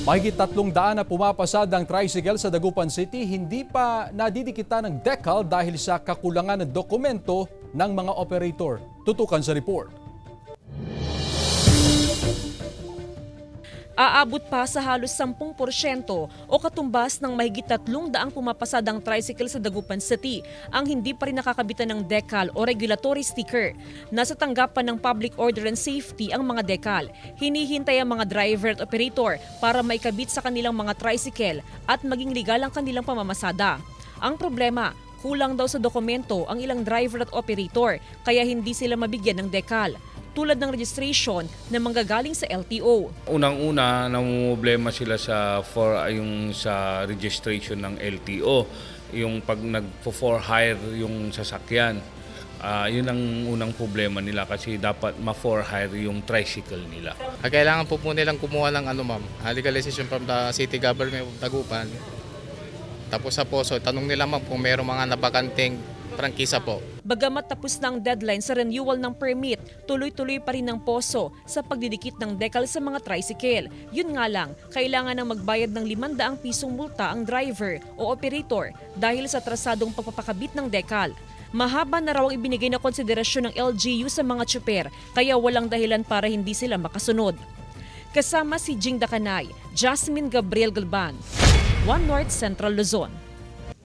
Mahigit 300 na pumapasad ang tricycle sa Dagupan City hindi pa nadidikitan ng decal dahil sa kakulangan ng dokumento ng mga operator. Tutukan sa report. Aabot pa sa halos 10% o katumbas ng mahigit 300 pumapasadang tricycle sa Dagupan City ang hindi pa rin nakakabitan ng decal o regulatory sticker. Nasa tanggapan ng Public Order and Safety ang mga decal. Hinihintay ang mga driver at operator para maikabit sa kanilang mga tricycle at maging legal ang kanilang pamamasada. Ang problema, kulang daw sa dokumento ang ilang driver at operator kaya hindi sila mabigyan ng decal, tulad ng registration na manggagaling sa LTO. Unang-una, namumblema sila sa registration ng LTO, yung pag nag-for hire yung sasakyan. Yun ang unang problema nila kasi dapat ma-for hire yung tricycle nila. Kailangan po nilang kumuha ng legalization from the City Government of Dagupan. Tapos sa POSO, tanong nila kung mayroong mga nabakanting prangkisa po. Bagamat tapos na ang deadline sa renewal ng permit, tuloy-tuloy pa rin ng POSO sa pagdidikit ng decal sa mga tricycle. Yun nga lang, kailangan ng magbayad ng 500 pisong multa ang driver o operator dahil sa atrasadong pagpapakabit ng decal. Mahaba na raw ang ibinigay na konsiderasyon ng LGU sa mga tsuper, kaya walang dahilan para hindi sila makasunod. Kasama si Jing Dakanay, Jasmine Gabriel Galban, One North Central Luzon.